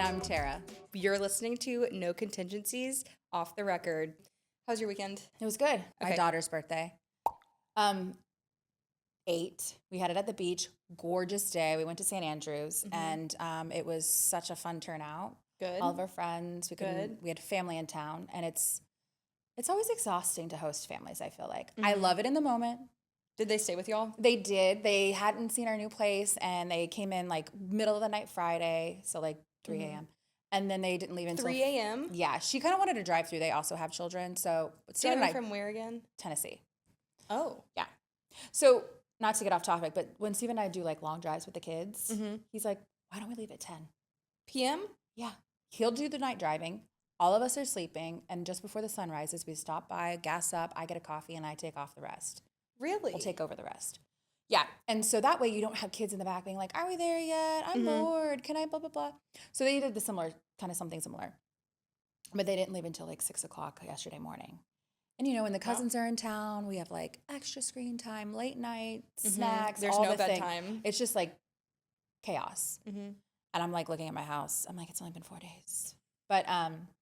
And I'm Terra. You're listening to No Contingencies, Off the Record. How was your weekend? It was good. My Okay. daughter's birthday. 8. We had it at the beach. Gorgeous day. We went to St. Andrews, and it was such a fun turnout. Good. All of our friends. Good. We had family in town, and it's always exhausting to host families, I feel like. I love it in the moment. Did they stay with y'all? They did. They hadn't seen our new place, and they came in like middle of the night Friday, so like 3 a.m. And then they didn't leave until 3 a.m.? Yeah, she kind of wanted to drive through. They also have children, so Steve and Driving I, from where again? Tennessee. Oh. Yeah. So not to get off topic, but when Steve and I do like long drives with the kids, he's like, "Why don't we leave at 10 p.m.? Yeah. He'll do the night driving. All of us are sleeping, and just before the sun rises, we stop by, gas up, I get a coffee, and I take off the rest. Really? We'll take over the rest. Yeah. And so that way you don't have kids in the back being like, "Are we there yet? I'm bored. Can I blah, blah, blah." So they did the similar, kind of something similar. But they didn't leave until like 6 o'clock yesterday morning. And, you know, when the cousins are in town, we have like extra screen time, late night, snacks, There's all no the thing. bedtime. It's just like chaos. And I'm like looking at my house. I'm like, it's only been 4 days. But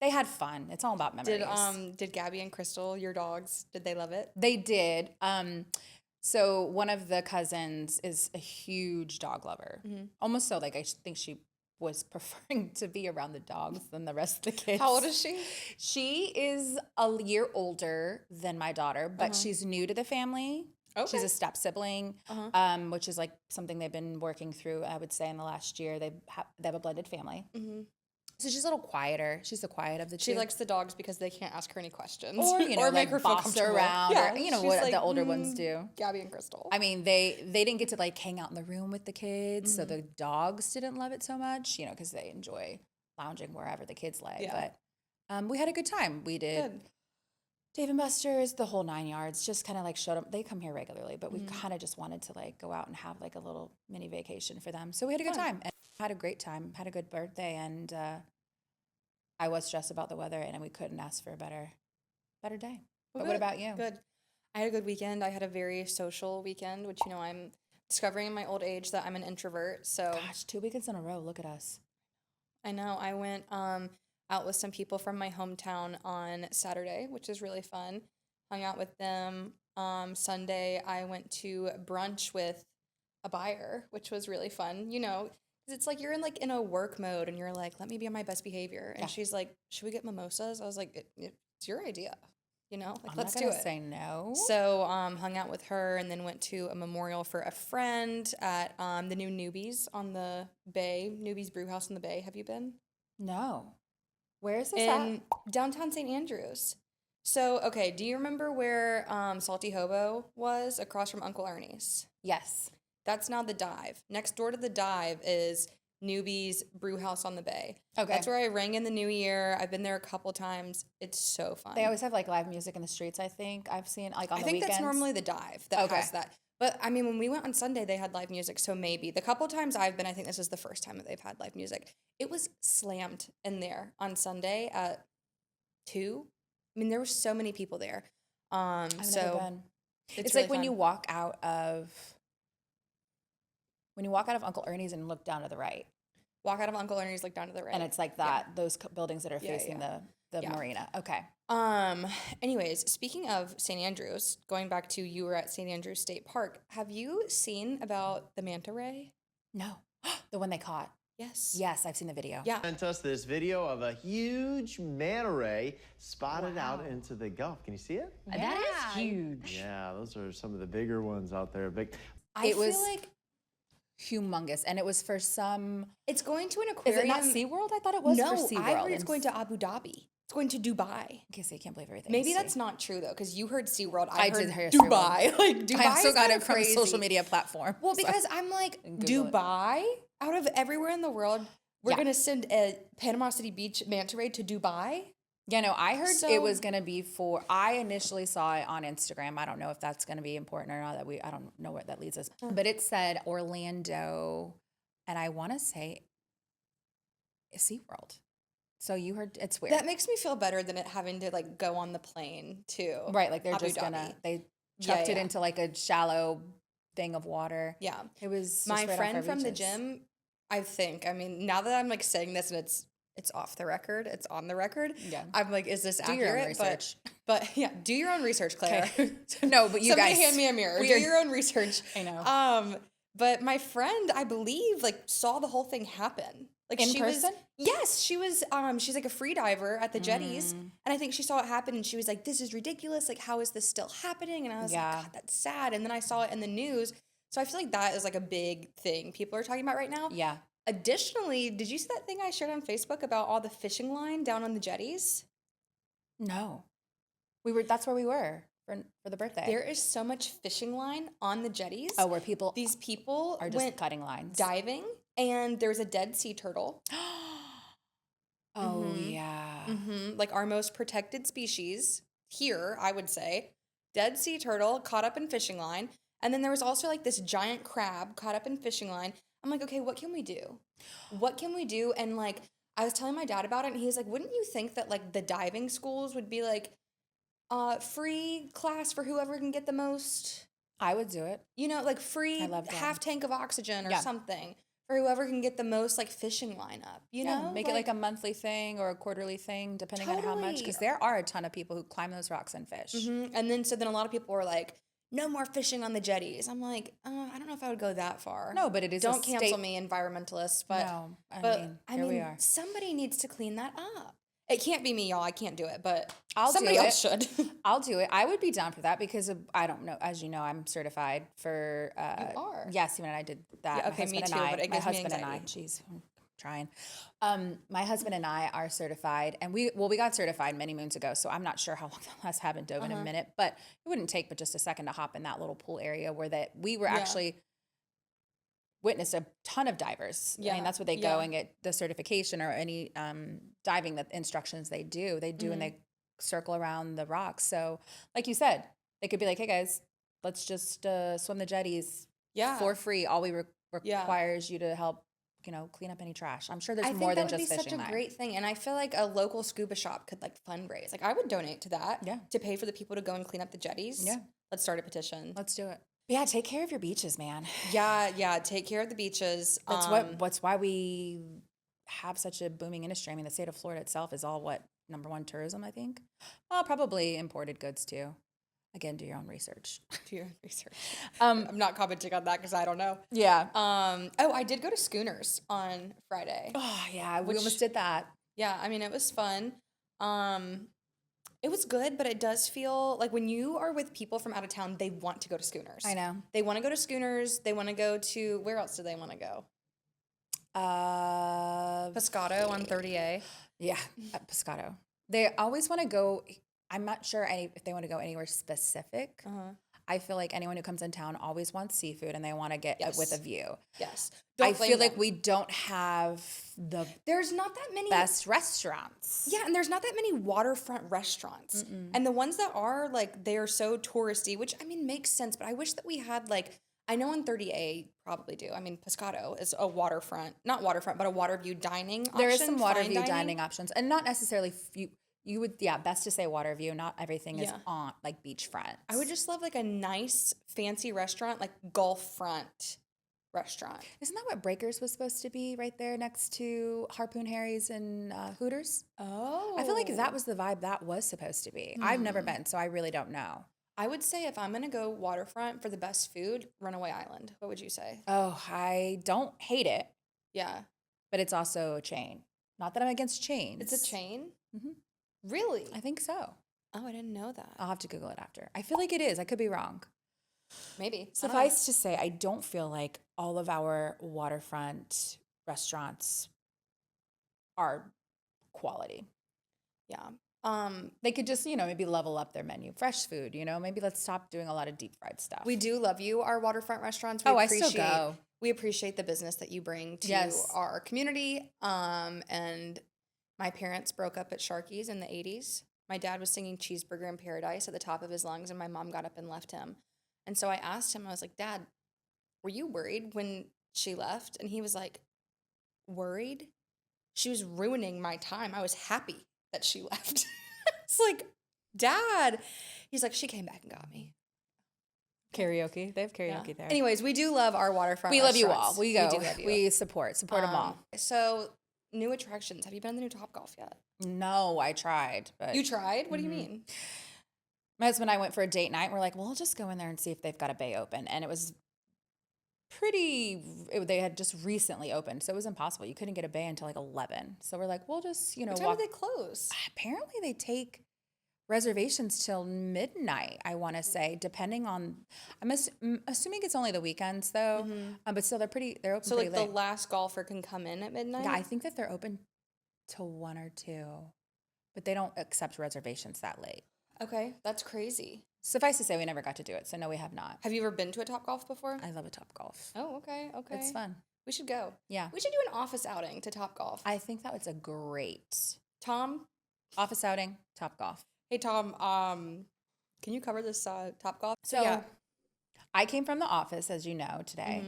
they had fun. It's all about memories. Did Gabby and Crystal, your dogs, did they love it? They did. So one of the cousins is a huge dog lover. Almost so like I think she was preferring to be around the dogs than the rest of the kids. How old is she? She is a year older than my daughter, but she's new to the family. Okay. She's a step sibling, which is like something they've been working through, I would say, in the last year. They have a blended family. So she's a little quieter. She's the quiet of the two. She likes the dogs because they can't ask her any questions. Or, you know, or like make her feel boss her comfortable. around. Yeah, Or, you know, she's what like, the older ones do. Gabby and Crystal. I mean, they didn't get to like hang out in the room with the kids, so the dogs didn't love it so much, you know, because they enjoy lounging wherever the kids lay. Yeah. But we had a good time. We did Good. Dave and Buster's, the whole 9 yards. Just kind of like showed them. They come here regularly, but we kind of just wanted to like go out and have like a little mini vacation for them. So we had a good time and had a great time. Had a good birthday, and I was stressed about the weather, and we couldn't ask for a better day. But what about you? Good. I had a good weekend. I had a very social weekend, which, you know, I'm discovering in my old age that I'm an introvert. So Gosh, 2 weekends in a row. Look at us. I know. I went out with some people from my hometown on Saturday, which is really fun. Hung out with them. Sunday, I went to brunch with a buyer, which was really fun. You know, 'cause it's like you're in a work mode, and you're like, let me be on my best behavior. And she's like, should we get mimosas? I was like, it's your idea. You know, like, let's do it. I'm not gonna say no. So hung out with her, and then went to a memorial for a friend at the new Newbies on the Bay, Newbies Brew House on the Bay. Have you been? No. Where is this In downtown St. Andrews. So, okay, do you remember where Salty Hobo was across from Uncle Ernie's? Yes. That's now the Dive. Next door to the Dive is Newbies Brew House on the Bay. Okay. That's where I rang in the new year. I've been there a couple times. It's so fun. They always have like live music in the streets, I think. I've seen like on the I think weekends. that's normally the Dive that has that. But I mean, when we went on Sunday, they had live music. So maybe the couple times I've been, I think this is the first time that they've had live music. It was slammed in there on Sunday at 2. I mean, there were so many people there. I've never been. It's really like when fun. you walk out of Uncle Ernie's and look down to the right. Walk out of Uncle Ernie's, look down to the right. And it's like that, those buildings that are facing the Yeah. marina. Okay. Anyways, speaking of St. Andrews, going back to you were at St. Andrews State Park, have you seen about the manta ray? No. The one they caught. Yes. Yes, I've seen the video. Yeah. Sent us this video of a huge manta ray spotted out into the Gulf. Can you see it? That is huge. Yeah, those are some of the bigger ones out there. Big. It was like humongous, and it was for some. It's going to an Is aquarium. it not SeaWorld? I thought it was for SeaWorld. I heard it's going to Abu Dhabi. It's going to Dubai. Okay, so you can't believe everything. Maybe you that's see. not true though, because you heard SeaWorld. I heard did hear Dubai. SeaWorld. Like Dubai. I also got it kinda from crazy. a social media platform. Well, so because I'm like, Google it. Dubai, out of everywhere in the world, we're Yeah. gonna send a Panama City Beach manta ray to Dubai. Yeah, no, I heard So- it was going to be I initially saw it on Instagram. I don't know if that's going to be important or not. I don't know where that leads us. But it said Orlando, and I want to say SeaWorld. So you heard, it's weird. That makes me feel better than it having to like go on the plane to Right, like they're Abu just Dhabi. they chucked it yeah. into like a shallow thing of water. Yeah. It was just My right off friend our from the beaches. gym I think. I mean, now that I'm like saying this and it's off the record, it's on the record. Yeah. I'm like, is this Do your own accurate? research. But yeah, do your own research, Claire. No, but you Somebody guys. hand me a mirror. Do your own research. I know. But my friend, I believe, like saw the whole thing happen. Like In she person? yes, she was. She's like a free diver at the jetties, and I think she saw it happen, and she was like, "This is ridiculous. Like, how is this still happening?" And I was like, "God, that's sad." And then I saw it in the news, so I feel like that is like a big thing people are talking about right now. Yeah. Additionally, did you see that thing I shared on Facebook about all the fishing line down on the jetties? No. That's where we were for the birthday. There is so much fishing line on the jetties. Oh, where people These people are just went cutting lines. diving, and there's a dead sea turtle. Oh, yeah. Like our most protected species here, I would say. Dead sea turtle caught up in fishing line. And then there was also like this giant crab caught up in fishing line. I'm like, okay, what can we do? What can we do? And like, I was telling my dad about it, and he was like, wouldn't you think that like the diving schools would be like, free class for whoever can get the most, I would do it. you know, like free I love that. half tank of oxygen or Yeah. something for whoever can get the most like fishing line up, you know? Make it like a monthly thing or a quarterly thing, depending on how much. Totally. Because there are a ton of people who climb those rocks and fish. And then, so then a lot of people were like, no more fishing on the jetties. I'm like, I don't know if I would go that far. No, but it is. Don't cancel me, environmentalists. But, No, I mean, here we are. somebody needs to clean that up. It can't be me, y'all. I can't do it, but I'll somebody do else should. I'll do it. I would be down for that because I don't know. As you know, I'm certified for. You are? Yes, even I did that. Yeah, My okay, me husband too, and I, but it my gives me husband and I. anxiety. Jeez, I'm trying. My husband and I are certified, and we got certified many moons ago. So I'm not sure how long the last haven't dove in a minute, but it wouldn't take but just a second to hop in that little pool area where we were actually witnessed a ton of divers. I Yeah, mean, that's what they go and get the certification or any diving that instructions they do. And they circle around the rocks. So like you said, they could be like, hey guys, let's just swim the jetties for free. All we require is you to help, clean up any trash. I'm sure there's more than just fishing. I think that would be such a great thing. And I feel like a local scuba shop could like fundraise. Like I would donate to that. Yeah. To pay for the people to go and clean up the jetties. Yeah. Let's start a petition. Let's do it. Yeah, take care of your beaches, man. Yeah. Take care of the beaches. What's why we have such a booming industry. I mean, the state of Florida itself is all number one tourism, I think. Well, probably imported goods too. Again, do your own research. Do your own research. I'm not commenting on that because I don't know. Yeah. I did go to Schooners on Friday. Oh yeah, we almost did that. Yeah, I mean it was fun. It was good, but it does feel like when you are with people from out of town, they want to go to Schooners. I know. They want to go to Schooners. They want to go to, where else do they want to go? Pescado on 30A. Yeah, at Pescado. They always want to go. I'm not sure if they want to go anywhere specific. I feel like anyone who comes in town always wants seafood and they want to get with a view. Yes. I feel like we don't have there's not that many best restaurants. Yeah, and there's not that many waterfront restaurants. And the ones that are, like, they are so touristy, which, I mean, makes sense. But I wish that we had, like, I know on 30A probably do. I mean, Pescado is a waterfront, not waterfront, but a water view dining option. There is some water view dining options. And not necessarily, you would, best to say water view. Not everything is on, like, beachfront. I would just love, like, a nice, fancy restaurant, like Gulf Front restaurant. Isn't that what Breakers was supposed to be right there next to Harpoon Harry's and Hooters? Oh. I feel like that was the vibe that was supposed to be. I've never been, so I really don't know. I would say if I'm going to go waterfront for the best food, Runaway Island. What would you say? Oh, I don't hate it, Yeah. but it's also a chain. Not that I'm against chains. It's a chain? Mhm. Really? I think so. Oh, I didn't know that. I'll have to Google it after. I feel like it is. I could be wrong. Maybe. Suffice to say, I don't feel like all of our waterfront restaurants are quality. Yeah. They could just, maybe level up their menu. Fresh food, maybe let's stop doing a lot of deep fried stuff. We do love you, our waterfront restaurants. I still go. We appreciate the business that you bring to our community. And my parents broke up at Sharky's in the 80s. My dad was singing Cheeseburger in Paradise at the top of his lungs, and my mom got up and left him. And so I asked him, I was like, Dad, were you worried when she left? And he was like, worried? She was ruining my time. I was happy that she left. It's like, Dad. He's like, she came back and got me. Karaoke. They have Yeah. karaoke there. Anyways, we do love our waterfront we love you all. restaurants. We go. do love you. We support them all. So, new attractions. Have you been to the new Topgolf yet? No, I tried, but You tried? What do you mean? my husband and I went for a date night. We're like, well, we'll just go in there and see if they've got a bay open. And it was they had just recently opened. So it was impossible. You couldn't get a bay until like 11. So we're like, we'll just, What time do they close? Apparently they take reservations till midnight, I want to say, depending on, I'm assuming it's only the weekends though. But still they're open So pretty like late. the last golfer can come in at midnight? Yeah, I think that they're open till 1 or 2, but they don't accept reservations that late. Okay, that's crazy. Suffice to say, we never got to do it, so no, we have not. Have you ever been to a Topgolf before? I love a Topgolf. Oh, okay. It's fun. We should go. Yeah. We should do an office outing to Topgolf. I think that was a great Tom? office outing, Topgolf. Hey, Tom, can you cover this Topgolf? So I came from the office, as you know, today.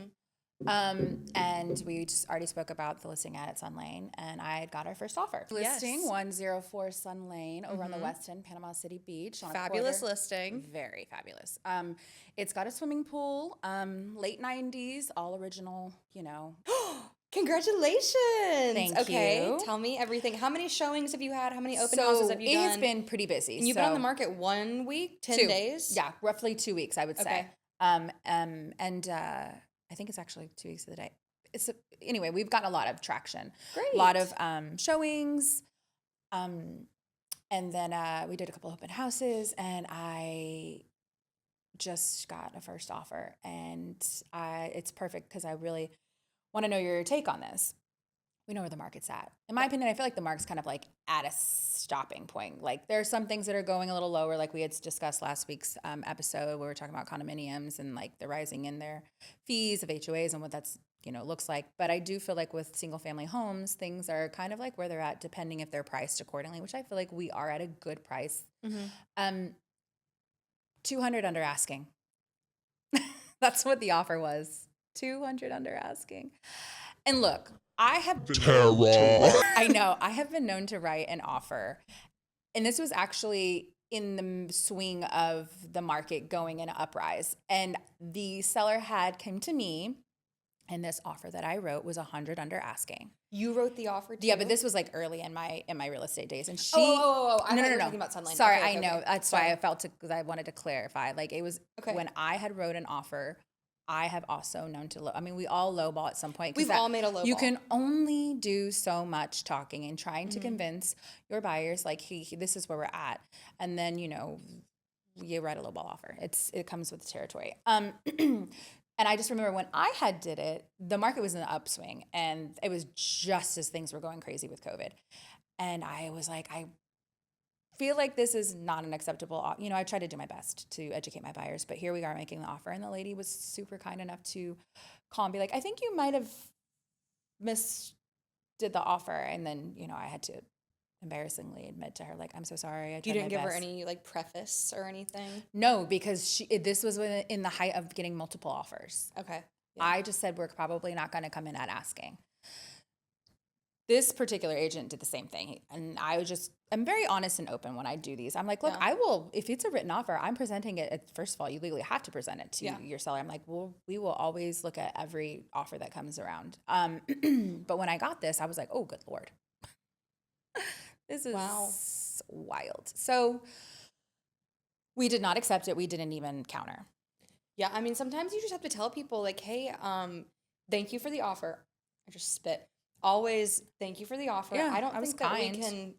And we just already spoke about the listing ad at Sun Lane, and I got our first offer. Listing 104 Sun Lane over on the west end, Panama City Beach. On Fabulous a quarter. listing. Very fabulous. It's got a swimming pool, late 90s, all original, Congratulations. Thank Okay, you. tell me everything. How many showings have you had? How many open So houses have you done? it has been pretty busy. And you've been on the market 1 week, 10 days? Yeah, roughly 2 weeks, I would say. Okay. I think it's actually 2 weeks of the day. Anyway, we've gotten a lot of traction. Great. A lot of showings. And then we did a couple open houses, and I just got a first offer. And it's perfect because I really want to know your take on this. We know where the market's at. In my opinion, I feel like the market's kind of like at a stopping point. Like there are some things that are going a little lower, like we had discussed last week's episode where we were talking about condominiums and like the rising in their fees of HOAs and what that's looks like. But I do feel like with single family homes, things are kind of like where they're at, depending if they're priced accordingly, which I feel like we are at a good price. 200 under asking. That's what the offer was. 200 under asking. And look, I have Terra. I know. I have been known to write an offer. And this was actually in the swing of the market going in an uprise. And the seller had come to me, and this offer that I wrote was 100 under asking. You wrote the offer too? Yeah, but this was like early in my real estate days. And she I thought you were no. talking about Sun Lane. Sorry, Okay, I know. okay. That's why I felt because I wanted to clarify. Like it was Okay. when I had wrote an offer, I have also known to we all lowball at some point. 'Cause We've all made a lowball. You can only do so much talking and trying to convince your buyers, like this is where we're at, and then you write a lowball offer. It comes with the territory. And I just remember when I had did it, the market was in the upswing, and it was just as things were going crazy with COVID, and I was like, I feel like this is not an acceptable, I tried to do my best to educate my buyers, but here we are making the offer. And the lady was super kind enough to call and be like, I think you might have misdid the offer. And then, I had to embarrassingly admit to her, like, I'm so sorry. You didn't give her any like preface or anything? No, because this was in the height of getting multiple offers. Okay. Yeah. I just said, we're probably not going to come in at asking. This particular agent did the same thing. And I'm very honest and open when I do these. I'm like, look, I will, if it's a written offer, I'm presenting it. First of all, you legally have to present it to your seller. I'm like, well, we will always look at every offer that comes around. But when I got this, I was like, oh, good Lord. This is wild. So we did not accept it. We didn't even counter. Yeah. I mean, sometimes you just have to tell people like, hey, thank you for the offer. I just spit. Always thank you for the offer. Yeah, I don't I was think that kind.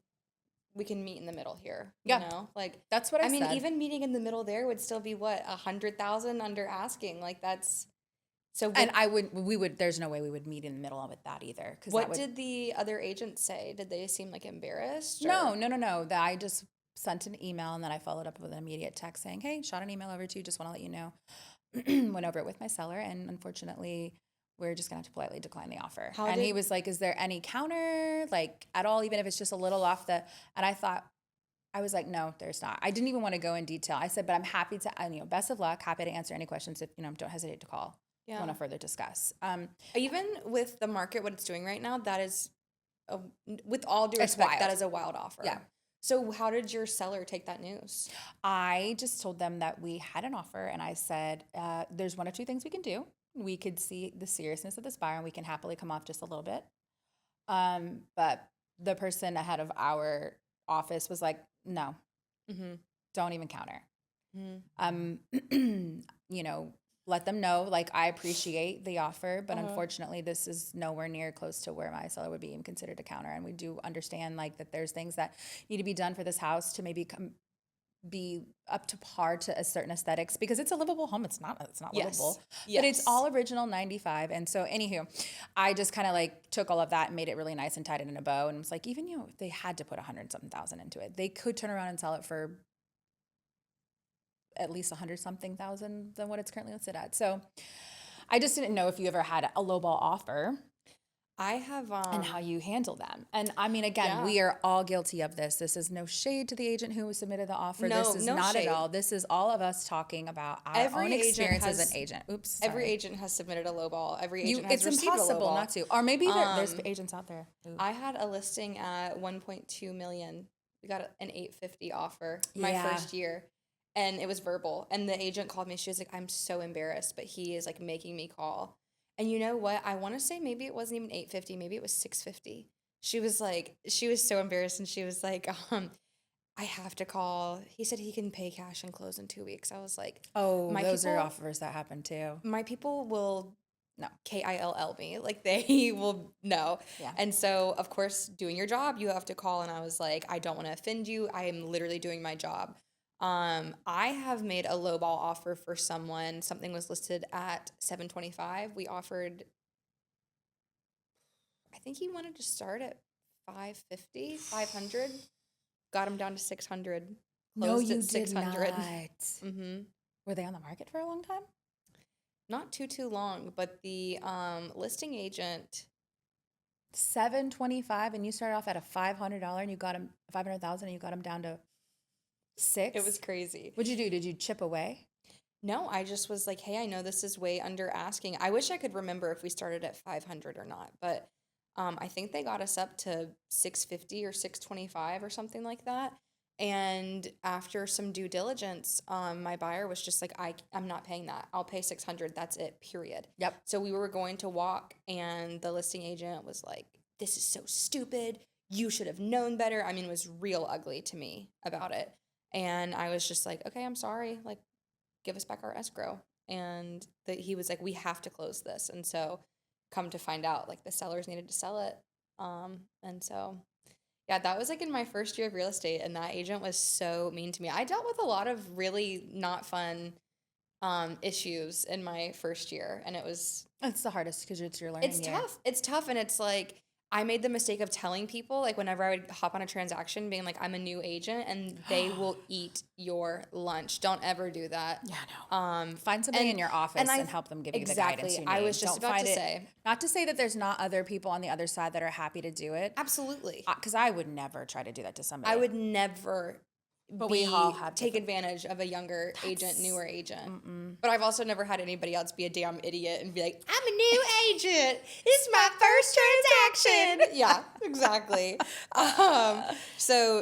we can meet in the middle here. Yeah. Like That's what I mean, said. even meeting in the middle there would still be what, 100,000 under asking. Like that's so. And we would. There's no way we would meet in the middle of it that either. What did the other agents say? Did they seem like embarrassed? No. I just sent an email and then I followed up with an immediate text saying, hey, shot an email over to you. Just want to let you know. Went over it with my seller, and unfortunately, we're just going to have to politely decline the offer. He was like, is there any counter, like at all, even if it's just a little off the, and I was like, no, there's not. I didn't even want to go in detail. I said, but I'm happy to, best of luck, happy to answer any questions if, don't hesitate to call. Yeah. Want to further discuss. Even with the market, what it's doing right now, that is, with all due respect, that is a wild offer. Yeah. So how did your seller take that news? I just told them that we had an offer, and I said, there's one of two things we can do. We could see the seriousness of this buyer, and we can happily come off just a little bit. But the person ahead of our office was like, no, don't even counter. You know, let them know, like, I appreciate the offer, but unfortunately this is nowhere near close to where my seller would be even considered a counter. And we do understand, like, that there's things that need to be done for this house to maybe be up to par to a certain aesthetics, because it's a livable home. It's not livable, but it's all original 95. And so anywho, I just kind of like took all of that and made it really nice and tied it in a bow. And was like, even, you know, if they had to put 100-something thousand into it, they could turn around and sell it for at least 100-something thousand than what it's currently listed at. So I just didn't know if you ever had a lowball offer. I have And how you handle them. And I mean, again, we are all guilty of this. This is no shade to the agent who submitted the offer. This is not shade at all. This is all of us talking about our own experience as an agent. Oops. Sorry. Every agent has submitted a lowball. Every agent has received a lowball. It's impossible not to. Or maybe there's agents out there. Ooh. I had a listing at 1.2 million. We got an 850 offer my first year. And it was verbal. And the agent called me. She was like, I'm so embarrassed, but he is like making me call. And you know what? I want to say maybe it wasn't even 850. Maybe it was 650. She was so embarrassed. And she was like, I have to call. He said he can pay cash and close in 2 weeks. I was like, oh, those are offers that happen too. My people will KILL me. Like, they will know. Yeah. And so, of course, doing your job, you have to call. And I was like, I don't want to offend you. I am literally doing my job. I have made a lowball offer for someone. Something was listed at $725. We offered, I think he wanted to start at $550, $500. Got him down to $600. No, you at did not. Mm-hmm. Were they on the market for a long time? Not too long, but the listing agent. $725, and you started off at a $500, and you got him $500,000, and you got him down to $6. It was crazy. What'd you do? Did you chip away? No, I just was like, hey, I know this is way under asking. I wish I could remember if we started at 500 or not, but I think they got us up to 650 or 625 or something like that. And after some due diligence, my buyer was just like, I'm not paying that. I'll pay 600. That's it, period. Yep. So we were going to walk, and the listing agent was like, this is so stupid. You should have known better. I mean, it was real ugly to me about it. And I was just like, okay, I'm sorry. Like, give us back our escrow. And he was like, we have to close this. And so come to find out, like, the sellers needed to sell it. And so, yeah, that was like in my first year of real estate. And that agent was so mean to me. I dealt with a lot of really not fun issues in my first year. And it's the hardest because it's your learning year. It's tough. And it's like, I made the mistake of telling people, like, whenever I would hop on a transaction, being like, I'm a new agent, and they will eat your lunch. Don't ever do that. Yeah, no. Find somebody in your office and help them give you the guidance you need. I was just about to say. Not to say that there's not other people on the other side that are happy to do it. Absolutely. Because I would never try to do that to somebody. I would never we all have take advantage of a younger agent, newer agent. But I've also never had anybody else be a damn idiot and be like, I'm a new agent. This is my first transaction. Yeah, exactly. So,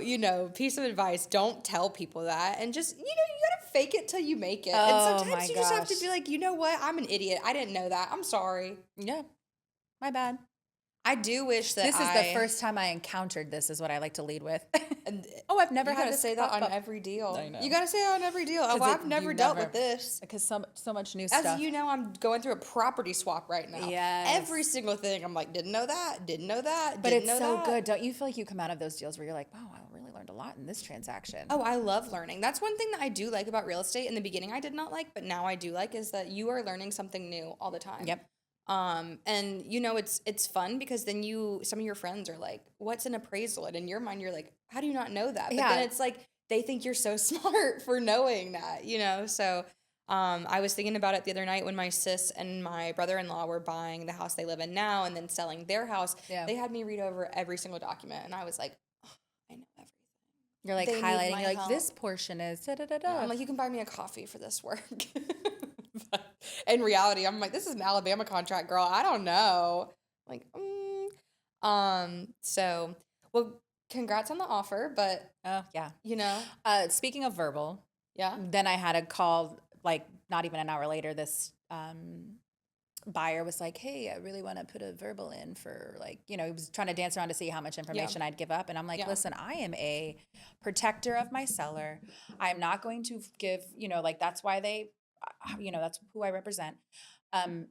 piece of advice, don't tell people that. And just, you got to fake it till you make it. And sometimes you just have to be like, you know what? I'm an idiot. I didn't know that. I'm sorry. Yeah, my bad. I do wish that this is the first time I encountered this, is what I like to lead with. I've never had to say that on every deal. I know. You got to say that on every deal. Oh, I've never dealt with this. Because so much new stuff. As you know, I'm going through a property swap right now. Yes. Every single thing, I'm like, didn't know that. But it's so good. Don't you feel like you come out of those deals where you're like, wow, I really learned a lot in this transaction? Oh, I love learning. That's one thing that I do like about real estate. In the beginning, I did not like, but now I do like, is that you are learning something new all the time. Yep. And it's fun because then some of your friends are like, what's an appraisal? And in your mind, you're like, how do you not know that? But then it's like, they think you're so smart for knowing that, So, I was thinking about it the other night when my sis and my brother-in-law were buying the house they live in now and then selling their house. Yeah. They had me read over every single document. And I was like, oh, I know everything. You're like highlighting, you're like, this portion is da-da-da-da. I'm like, you can buy me a coffee for this work. But in reality, I'm like, this is an Alabama contract, girl. I don't know. Like, well, congrats on the offer, but Oh, yeah. you know, Speaking of verbal, yeah. then I had a call, like, not even an hour later, this buyer was like, hey, I really want to put a verbal in for, like, he was trying to dance around to see how much information I'd give up. And I'm like, listen, I am a protector of my seller. I'm not going to give, like, that's why that's who I represent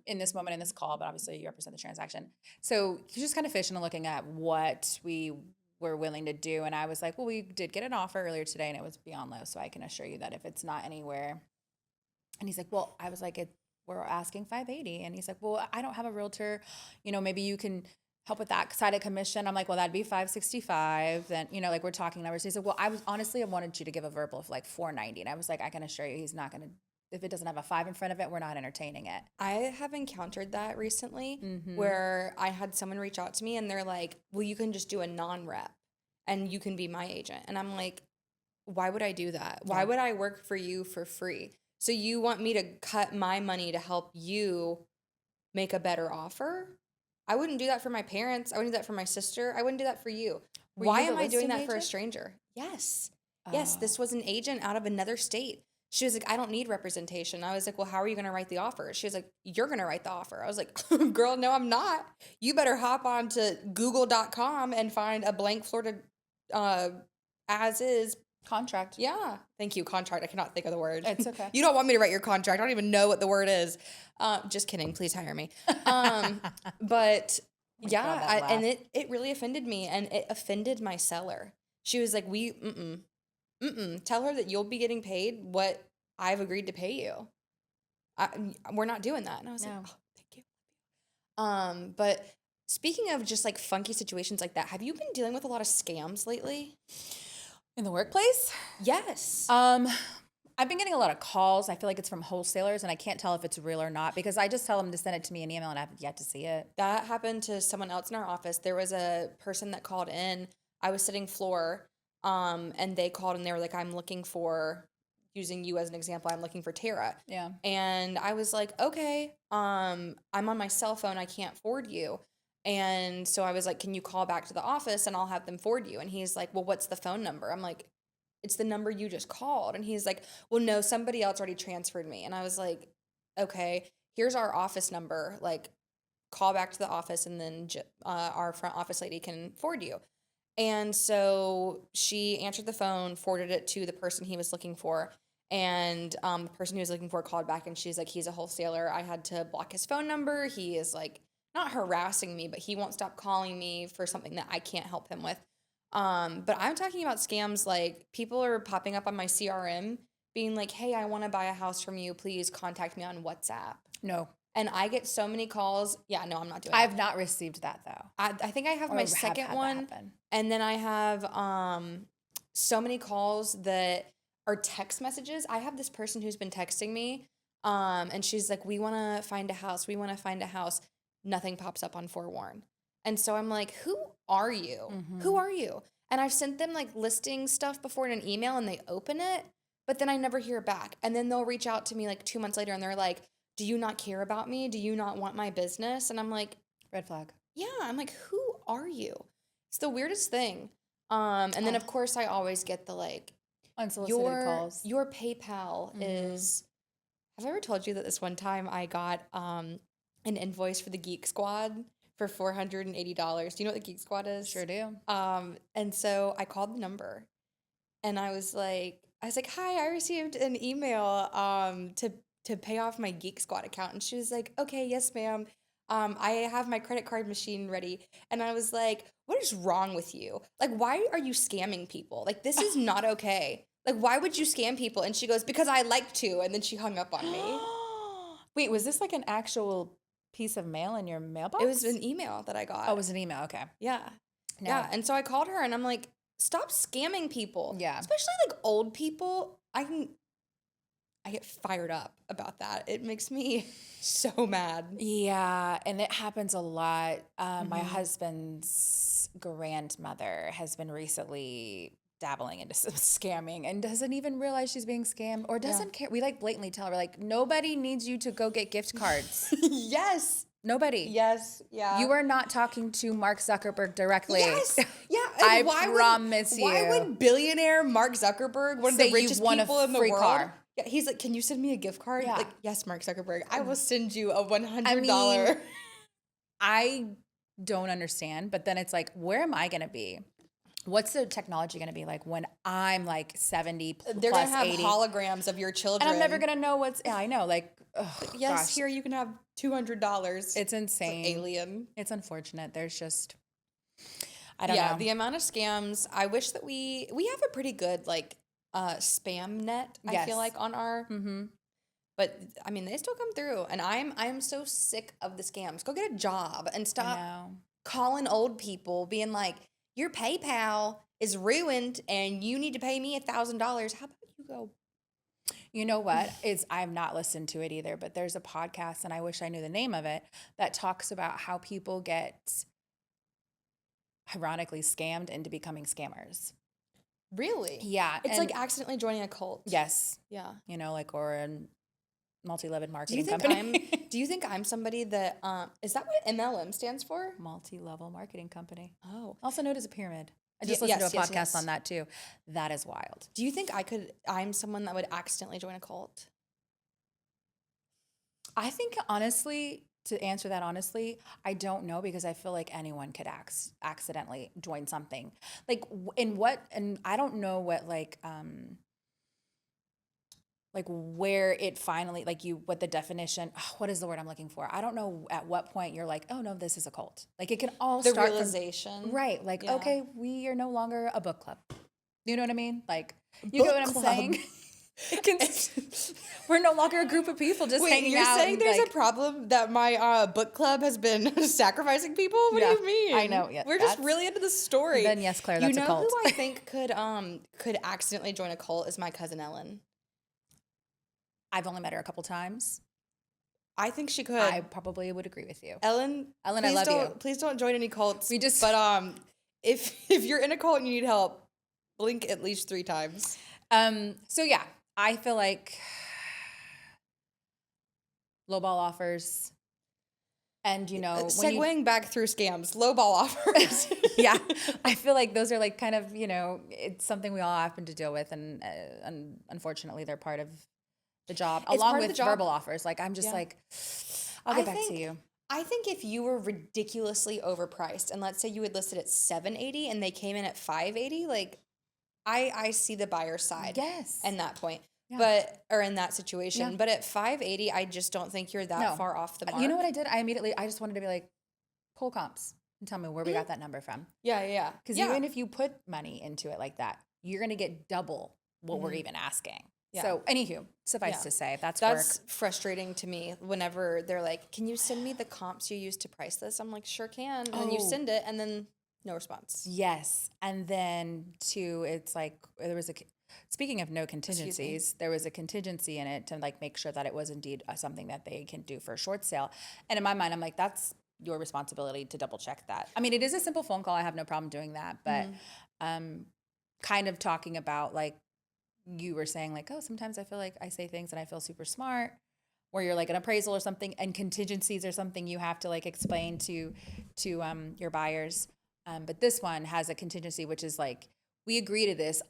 in this moment in this call, but obviously you represent the transaction. So he's just kind of fishing and looking at what we were willing to do. And I was like, well, we did get an offer earlier today and it was beyond low. So I can assure you that if it's not anywhere. And he's like, well, I was like, we're asking 580. And he's like, well, I don't have a realtor. Maybe you can help with that side of commission. I'm like, well, that'd be 565. Then, like, we're talking numbers. He said, well, I wanted you to give a verbal of like 490. And I was like, I can assure you he's not going to, if it doesn't have a 5 in front of it, we're not entertaining it. I have encountered that recently where I had someone reach out to me and they're like, well, you can just do a non-rep and you can be my agent. And I'm like, why would I do that? Why would I work for you for free? So you want me to cut my money to help you make a better offer? I wouldn't do that for my parents. I wouldn't do that for my sister. I wouldn't do that for you. Why am I doing that for a stranger? Yes. Yes, this was an agent out of another state. She was like, I don't need representation. I was like, well, how are you going to write the offer? She was like, you're going to write the offer. I was like, girl, no, I'm not. You better hop on to google.com and find a blank Florida as is Contract. Yeah. Thank you. Contract. I cannot think of the word. It's okay. You don't want me to write your contract. I don't even know what the word is. Just kidding. Please hire me. But yeah, and it really offended me and it offended my seller. She was like, tell her that you'll be getting paid what I've agreed to pay you. We're not doing that. And I was like, oh, thank you. But speaking of just like funky situations like that, have you been dealing with a lot of scams lately? In the workplace? Yes. I've been getting a lot of calls. I feel like it's from wholesalers, and I can't tell if it's real or not because I just tell them to send it to me in email, and I've yet to see it. That happened to someone else in our office. There was a person that called in. I was sitting floor, and they called, and they were like, I'm looking for, using you as an example, I'm looking for Terra. Yeah. And I was like, okay, I'm on my cell phone. I can't forward you. And so I was like, can you call back to the office and I'll have them forward you? And he's like, well, what's the phone number? I'm like, it's the number you just called. And he's like, well, no, somebody else already transferred me. And I was like, okay, here's our office number. Like, call back to the office and then our front office lady can forward you. And so she answered the phone, forwarded it to the person he was looking for. And the person he was looking for called back and she's like, he's a wholesaler. I had to block his phone number. He is like, not harassing me, but he won't stop calling me for something that I can't help him with. But I'm talking about scams like people are popping up on my CRM being like, hey, I want to buy a house from you. Please contact me on WhatsApp. No. And I get so many calls. Yeah, no, I'm not doing I that. have not received that though. I think I have my second one. And then I have so many calls that are text messages. I have this person who's been texting me and she's like, we want to find a house. We want to find a house. Nothing pops up on Forewarn. And so I'm like, who are you? Mm-hmm. Who are you? And I've sent them like listing stuff before in an email and they open it, but then I never hear back. And then they'll reach out to me like 2 months later and they're like, do you not care about me? Do you not want my business? And I'm like, red flag. Yeah. I'm like, who are you? It's the weirdest thing. And then of course I always get the like, unsolicited calls. Your PayPal is, have I ever told you that this one time I got, an invoice for the Geek Squad for $480. Do you know what the Geek Squad is? Sure do. And so I called the number and I was like, hi, I received an email to pay off my Geek Squad account. And she was like, okay, yes, ma'am. I have my credit card machine ready. And I was like, what is wrong with you? Like, why are you scamming people? Like, this is not okay. Like, why would you scam people? And she goes, because I like to. And then she hung up on me. Wait, was this like an actual piece of mail in your mailbox? It was an email that I got. Oh, it was an email. Okay. Yeah. No. Yeah. And so I called her and I'm like, stop scamming people. Yeah. Especially like old people. I get fired up about that. It makes me so mad. Yeah. And it happens a lot. My husband's grandmother has been recently dabbling into some scamming and doesn't even realize she's being scammed or doesn't care. We like blatantly tell her like, nobody needs you to go get gift cards. Yes. Nobody. Yes. Yeah. You are not talking to Mark Zuckerberg directly. Yes. Yeah. I And promise Why you. would billionaire Mark Zuckerberg, one of Say the you richest won a people in the free world, car. yeah, he's like, can you send me a gift card? Yeah. Like, yes, Mark Zuckerberg, I will send you a $100. I mean, I don't understand, but then it's like, where am I going to be? What's the technology going to be like when I'm like 70 They're plus gonna have 80? holograms of your children, And I'm never going to know what's, I know, like, Yes, gosh, here you can have $200. it's insane. Alien. It's unfortunate. There's just, I don't Yeah, know. the amount of scams. I wish that we have a pretty good like spam net. I feel Yes. like on our. But I mean, they still come through, and I'm so sick of the scams. Go get a job and I stop know. calling old people, being like, your PayPal is ruined, and you need to pay me $1,000. How about you go? You know what? I've not listened to it either, but there's a podcast, and I wish I knew the name of it, that talks about how people get ironically scammed into becoming scammers. Really? Yeah. It's and like accidentally joining a cult. yes, Yeah. like, or a multi-level Do marketing you think company. do you think I'm somebody that is that what MLM stands for? Multi-level marketing company. Oh. Also known as a pyramid. I just Yes, listened to a yes, podcast yes. on that too. That is wild. Do you think I'm someone that would accidentally join a cult? I think honestly, to answer that honestly, I don't know because I feel like anyone could accidentally join something. Like and I don't know what like where it finally what the definition, what is the word I'm looking for? I don't know at what point you're like, oh no, this is a cult. Like it can all The start realization. from, right. Like, Yeah. okay, we are no longer a book club. You know what I mean? Like, you Book get what I'm club. saying? We're no longer a group of people just Wait, hanging you're out. saying and, there's like, a problem that my book club has been sacrificing people? What Yeah, do you mean? I know, yeah, We're just that's- really into the story. Then yes, Claire, that's you a know cult. who I think could accidentally join a cult is my cousin Ellen. I've only met her a couple times. I think she could. I probably would agree with you. Ellen, I please love don't, you. Please don't join any cults. We just- But if you're in a cult and you need help, blink at least 3 times. So yeah, I feel like lowball offers, and when you Segueing back through scams, lowball offers. yeah, I feel like those are like kind of, it's something we all happen to deal with. And unfortunately, they're part of the job, It's along part of with the job. verbal offers. Like, I'm just Yeah. like, I'll get back to you. I think if you were ridiculously overpriced, and let's say you had listed at $780 and they came in at $580, like I see the buyer's side. Yes. In that point. Yeah. Or in that situation. Yeah. But at $580, I just don't think you're that No. far off the mark. You know what I did? I just wanted to be like, pull comps and tell me where we got that number from. Yeah, yeah. Because even if you put money into it like that, you're going to get double what we're even asking. Yeah. So, anywho, suffice Yeah. to say, that's That's work. frustrating to me whenever they're like, can you send me the comps you used to price this? I'm like, sure can. And then you Oh. send it and then no response. Yes. And then, too, it's like there was speaking of no contingencies, there was a contingency in it to like make sure that it was indeed something that they can do for a short sale. And in my mind, I'm like, that's your responsibility to double check that. I mean, it is a simple phone call. I have no problem doing that. But kind of talking about like, you were saying like, oh, sometimes I feel like I say things and I feel super smart, where you're like an appraisal or something, and contingencies are something you have to like explain to your buyers. But this one has a contingency, which is like, we agree to this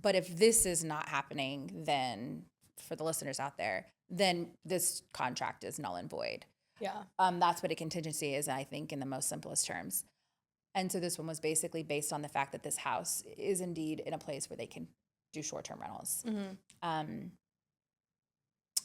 but if this is not happening, then for the listeners out there, then this contract is null and void. Yeah. That's what a contingency is, I think, in the most simplest terms. And so this one was basically based on the fact that this house is indeed in a place where they can do short-term rentals. Mm-hmm.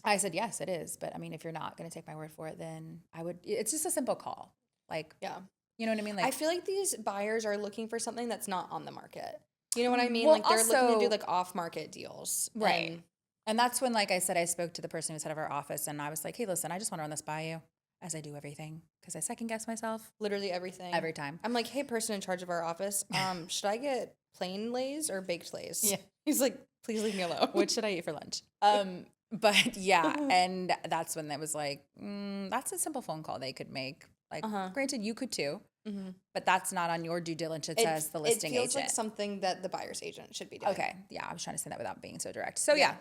I said, yes, it is. But I mean, if you're not going to take my word for it, then it's just a simple call. Like, Yeah. you know what I mean? Like, I feel like these buyers are looking for something that's not on the market. You know what I mean? Well, Like they're looking to also- do like off-market deals. right. And that's when, like I said, I spoke to the person who's head of our office, and I was like, hey, listen, I just want to run this by you, as I do everything, because I second guess myself Literally everything. every time. I'm like, hey, person in charge of our office, should I get plain Lays or baked Lays? Yeah. He's like, please leave me alone. What should I eat for lunch? But yeah, and that's when that was like, that's a simple phone call they could make. Like, granted, you could too, but that's not on your due diligence as the listing It feels agent. like something that the buyer's agent should be doing. Okay. Yeah, I was trying to say that without being so direct. So yeah.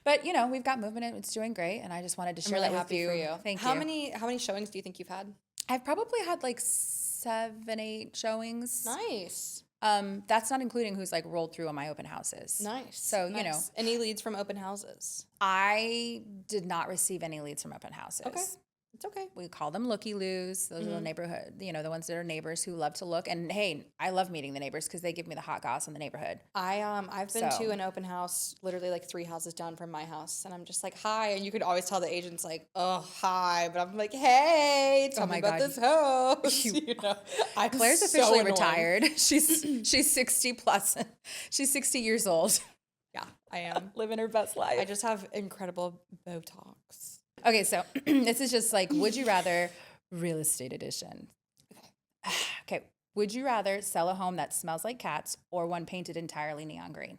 But you know, we've got movement and it's doing great. And I just wanted to share really that with happy you. for you. Thank How you. many showings do you think you've had? I've probably had like 7, 8 showings. Nice. That's not including who's like rolled through on my open houses. Nice. So, you know, any leads from open houses? I did not receive any leads from open houses. Okay. It's okay. We call them looky-loos. Those are the neighborhood, you know, the ones that are neighbors who love to look. And hey, I love meeting the neighbors because they give me the hot goss in the neighborhood. I've been So- to an open house literally like 3 houses down from my house, and I'm just like, hi, and you could always tell the agent's like, oh, hi, but I'm like, hey, tell me my about God. this house. You know, I'm Claire's so officially annoying. retired. She's 60 plus. She's 60 years old. Yeah, I am. Living her best life. I just have incredible Botox. Okay, so this is just like, would you rather real estate edition? Okay, would you rather sell a home that smells like cats or one painted entirely neon green?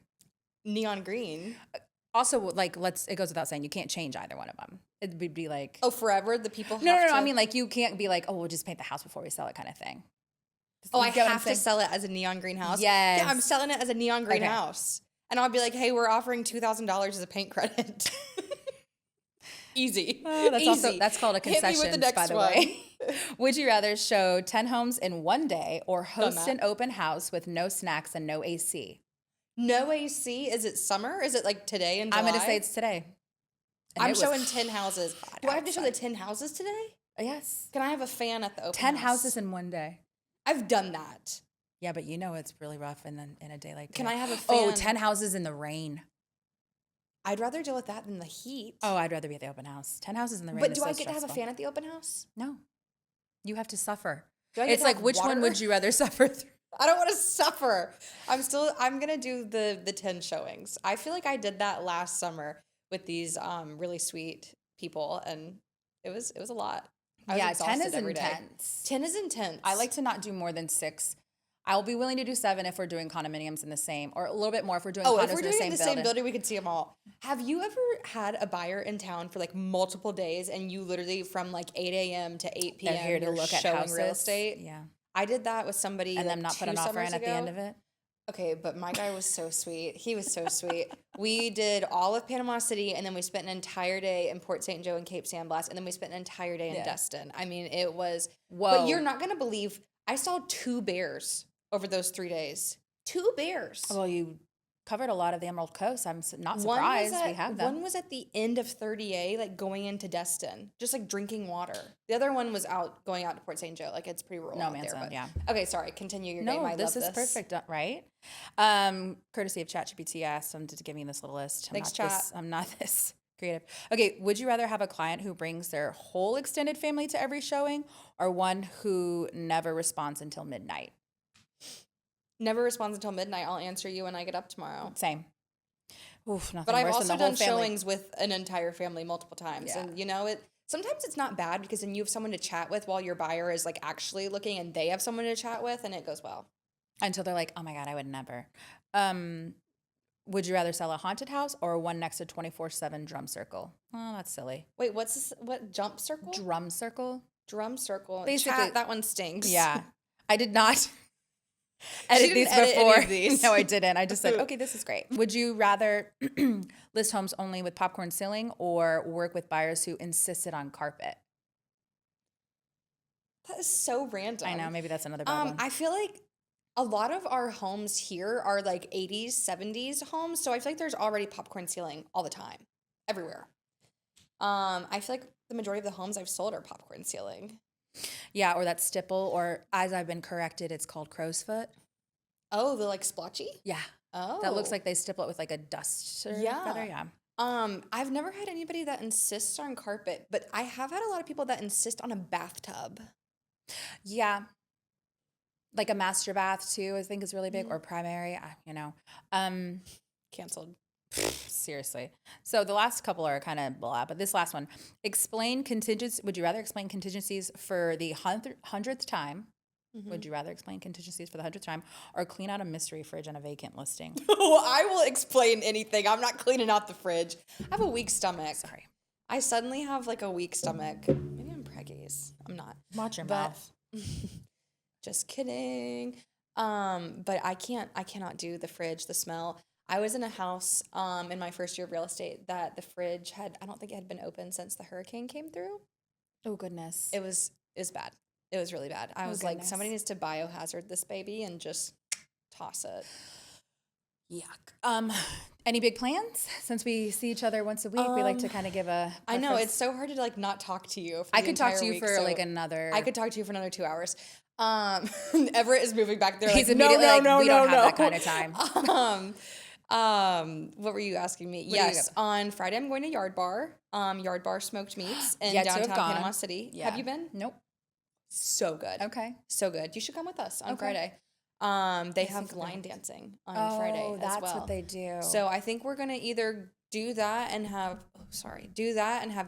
Neon green. Also, like, it goes without saying, you can't change either one of them. It would be like, Oh, forever the people. no. have to, I mean, like, you can't be like, oh, we'll just paint the house before we sell it, kind of thing. oh, You I get what I'm have to saying? sell it as a neon green house. Yes. Yeah, I'm selling it as a neon green Okay. house, and I'll be like, hey, we're offering $2,000 as a paint credit. Easy. That's called a Hit me with the concession, next by the one. way. Would you rather show 10 homes in one day or host that. an open house with no snacks and no AC? No AC. Is it summer? Is it like today in July? I'm going to say it's today. And I'm it was showing 10 houses. Do I have to show the outside. 10 houses today? Yes. Can I have a fan at the open 10 house? houses in one day. I've done that. Yeah, but you know it's really rough in a day like that. Can I have a Oh, fan? 10 houses in the rain. I'd rather deal with that than the heat. Oh, I'd rather be at the open house. 10 houses in the rain but is do so I get to have a stressful. fan at the open house? No. You have to suffer. Do I get It's to like, have which one water? would you rather suffer through? I don't want to suffer. I'm going to do the 10 showings. I feel like I did that last summer with these really sweet people, and it was a lot. I was Yeah, 10 exhausted is every day. intense. 10 is intense. I like to not do more than 6. I'll be willing to do 7 if we're doing condominiums in the same, or a little bit more if we're doing condos if we're in the doing same the building. same building, we could see them all. Have you ever had a buyer in town for like multiple days, and you literally from like 8 a.m. to 8 p.m. They're here to you're look at showing houses. real estate? Yeah. I did that with somebody And like then not put 2 an offer summers in at the ago. end of it. Okay, but my guy was so sweet. He was so sweet. We did all of Panama City, and then we spent an entire day in Port St. Joe and Cape San Blas, and then we spent an entire day in Destin. I mean, it was. Whoa. But you're not gonna believe I saw 2 bears over those 3 days. 2 bears. Well, you covered a lot of the Emerald Coast. I'm not One was surprised we have them. One was at the end of 30A, like going into Destin, just like drinking water. The other one was going out to Port St. Joe. Like it's pretty rural No out man's there. land, But, yeah. Okay, sorry. Continue your game. No, I this love is perfect, right? Courtesy of ChatGPT, I asked them to give me this little list. Thanks, Chat. I'm not this creative. Okay, would you rather have a client who brings their whole extended family to every showing or one who never responds until midnight? Never responds until midnight. I'll answer you when I get up tomorrow. Same. Oof, nothing But I've worse also than the whole done family. showings with an entire family multiple times. Yeah. And you know, sometimes it's not bad because then you have someone to chat with while your buyer is like actually looking and they have someone to chat with and it goes well. Until they're like, oh my God, I would never. Would you rather sell a haunted house or one next to 24/7 drum circle? Oh, that's silly. Wait, what's this? What, jump circle? Drum circle? Drum circle. Basically- Chat, that one stinks. Yeah. I did not edit didn't these edit any before. of these. No, I didn't. I just said, okay, this is great. Would you rather list homes only with popcorn ceiling or work with buyers who insisted on carpet? That is so random. I know, maybe that's another bad one. I feel like a lot of our homes here are like 80s, 70s homes. So I feel like there's already popcorn ceiling all the time, everywhere. I feel like the majority of the homes I've sold are popcorn ceiling. Yeah, or that stipple, or as I've been corrected, it's called crow's foot. Oh, the like splotchy? Yeah. Oh. That looks like they stipple it with like a dust Yeah. feather. Yeah. I've never had anybody that insists on carpet, but I have had a lot of people that insist on a bathtub. Yeah. Like a master bath too, I think is really big, or primary, Canceled. seriously. So the last couple are kind of blah, but this last one, would you rather explain contingencies for the 100th time? Would you rather explain contingencies for the 100th time or clean out a mystery fridge on a vacant listing? Oh, I will explain anything. I'm not cleaning out the fridge. I have a weak stomach. Sorry. I suddenly have like a weak stomach. Maybe I'm preggies. I'm I'm not. Watch your But- mouth. Just kidding. But I cannot do the fridge, the smell. I was in a house in my first year of real estate that the fridge I don't think it had been open since the hurricane came through. Oh, goodness. It was bad. It was really bad. I Oh, was like, goodness. somebody needs to biohazard this baby and just toss it. Yuck. Any big plans? Since we see each other once a week, we like to kind of give a. I know preface. it's so hard to like not talk to you. For I the could talk entire to you week, for so like another. I could talk to you for another 2 hours. Everett is moving back there. He's like, immediately no, like, no, we no, don't no. have that kind of time. What were you asking me? are you Yes, on Friday I'm going to Yard Bar. Yard Bar Smoked Meats in Yet to have downtown gone. Panama City. Yeah. Have you been? Nope. So good. Okay. So good. You should come with us on Okay. Friday. They have line dancing on Friday as that's well. what they do. So I think we're gonna either do that and have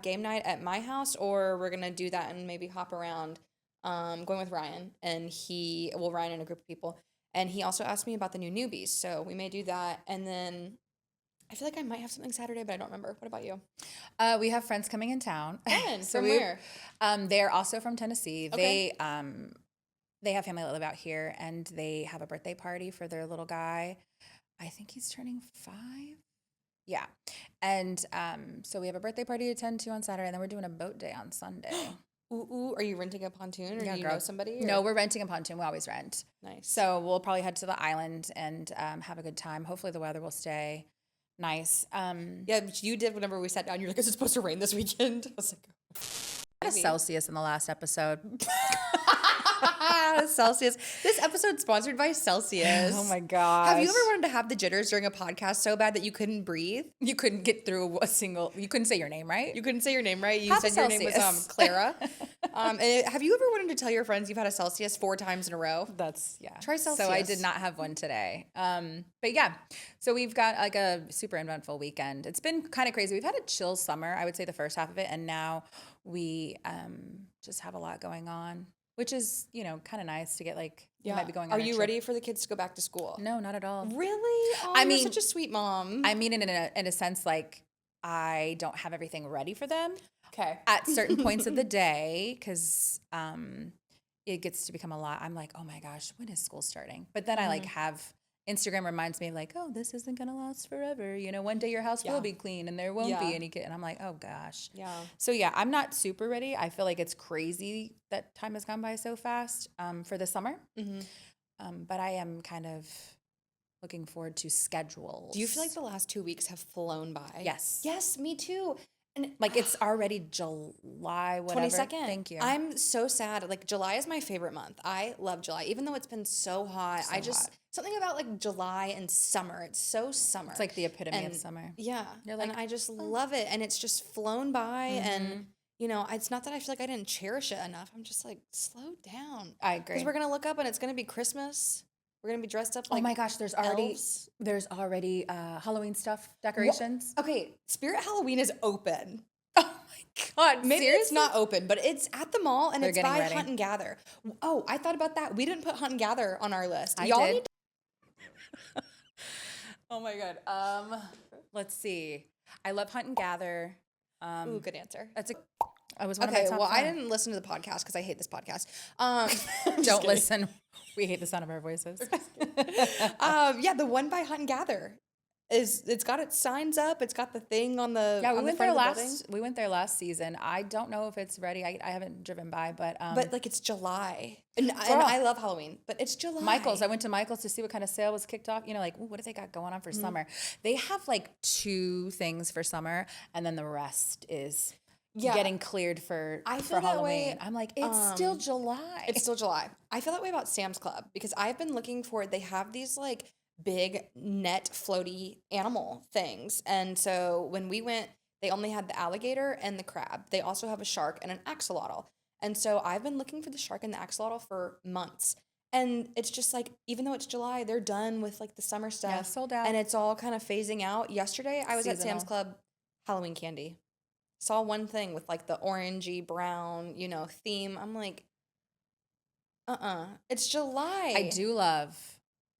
game night at my house, or we're gonna do that and maybe hop around. Going with Ryan and Ryan and a group of people, and he also asked me about the new newbies, so we may do that. And then I feel like I might have something Saturday, but I don't remember. What about you? We have friends coming in town. Fun. From where? They're also from Tennessee. Okay. They have family that live out here, and they have a birthday party for their little guy. I think he's turning 5. Yeah. And so we have a birthday party to attend to on Saturday, and then we're doing a boat day on Sunday. Ooh, are you renting a pontoon, or Yeah, do you girl. know somebody? No, or- we're renting a pontoon. We always rent. Nice. So we'll probably head to the island and have a good time. Hopefully the weather will stay nice. Yeah, but you did whenever we sat down. You're like, "Is it supposed to rain this weekend?" I was like, I had a maybe. Celsius in the last episode. Celsius. This episode's sponsored by Celsius. Oh my gosh. Have you ever wanted to have the jitters during a podcast so bad that you couldn't breathe? You couldn't get through you couldn't say your name, right? You couldn't say your name right. You Have a said your name was Celsius. Clara. Have you ever wanted to tell your friends you've had a Celsius 4 times in a row? That's, yeah. Try So I Celsius. did not have one today. But yeah, so we've got like a super eventful weekend. It's been kind of crazy. We've had a chill summer, I would say the first half of it. And now we just have a lot going on, which is, kind of nice to get we might be going on Are a you trip. ready for the kids to go back to school? No, not at all. Really? Oh, I you're mean- such a sweet mom. I mean, in a sense, like I don't have everything ready for them okay. at certain points of the day because it gets to become a lot. I'm like, oh my gosh, when is school starting? But then I like have Instagram reminds me like, oh, this isn't gonna last forever. One day your house Yeah. will be clean and there won't Yeah. be any kid. And I'm like, oh gosh. Yeah. So yeah, I'm not super ready. I feel like it's crazy that time has gone by so fast for the summer. Mm-hmm. But I am kind of looking forward to schedules. Do you feel like the last 2 weeks have flown by? Yes. Yes, me too. And Like it's already July, whatever. 22nd. Thank you. I'm so sad. Like July is my favorite month. I love July, even though it's been so hot. So I just hot. something about like July and summer. It's so summer. It's like the epitome of And- summer. yeah, You're like, and I just love it. And it's just flown by. And it's not that I feel like I didn't cherish it enough. I'm just like, slow down. I agree. Because we're gonna look up and it's gonna be Christmas. We're gonna be dressed up like oh my gosh, there's already elves. Halloween stuff, decorations. Okay, Spirit Halloween is open. Oh my god, Maybe seriously? it's not open, but it's at the mall and They're it's getting by ready. Hunt and Gather. Oh, I thought about that. We didn't put Hunt and Gather on our list. I Y'all did. need to Oh my god. Let's see. I love Hunt and Gather. Ooh, good answer. That's I was one of Okay, my top well, I 5. didn't listen to the podcast because I hate this podcast. Don't listen. We hate the sound of our voices. Yeah, the one by Hunt and Gather it's got its signs up. It's got the thing on the Yeah, on we the went front there of the building. last. We went there last season. I don't know if it's ready. I haven't driven by, but But like it's July, and I love Halloween, but it's July. Michael's. I went to Michael's to see what kind of sale was kicked off. Like, ooh, what do they got going on for summer? They have like 2 things for summer, and then the rest is getting cleared for I for feel that way, Halloween. I'm like, it's still July. It's still July. I feel that way about Sam's Club because I've been looking for it. They have these like big net floaty animal things. And so when we went, they only had the alligator and the crab. They also have a shark and an axolotl. And so I've been looking for the shark and the axolotl for months. And it's just like, even though it's July, they're done with like the summer stuff. Yeah, sold out. And it's all kind of phasing out. Yesterday, I was at Seasonal. Sam's Club Halloween candy. Saw one thing with like the orangey brown, theme. I'm like, it's July. I do love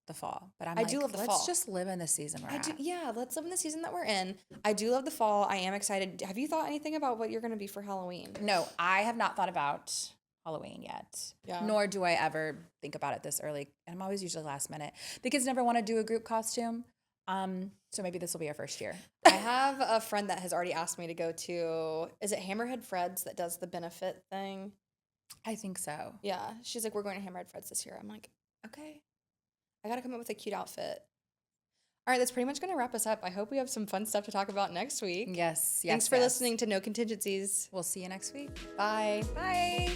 the fall, but I do love the let's fall. just live in the season we're at. Yeah, let's live in the season that we're in. I do love the fall. I am excited. Have you thought anything about what you're going to be for Halloween? No, I have not thought about Halloween yet. Yeah. Nor do I ever think about it this early. And I'm always usually last minute. The kids never want to do a group costume. So maybe this will be our first year. I have a friend that has already asked me to go to, is it Hammerhead Fred's that does the benefit thing? I think so. Yeah. She's like, we're going to Hammerhead Fred's this year. I'm like, okay. I got to come up with a cute outfit. All right, that's pretty much going to wrap us up. I hope we have some fun stuff to talk about next week. Yes. Thanks for listening to No Contingencies. We'll see you next week. Bye. Bye.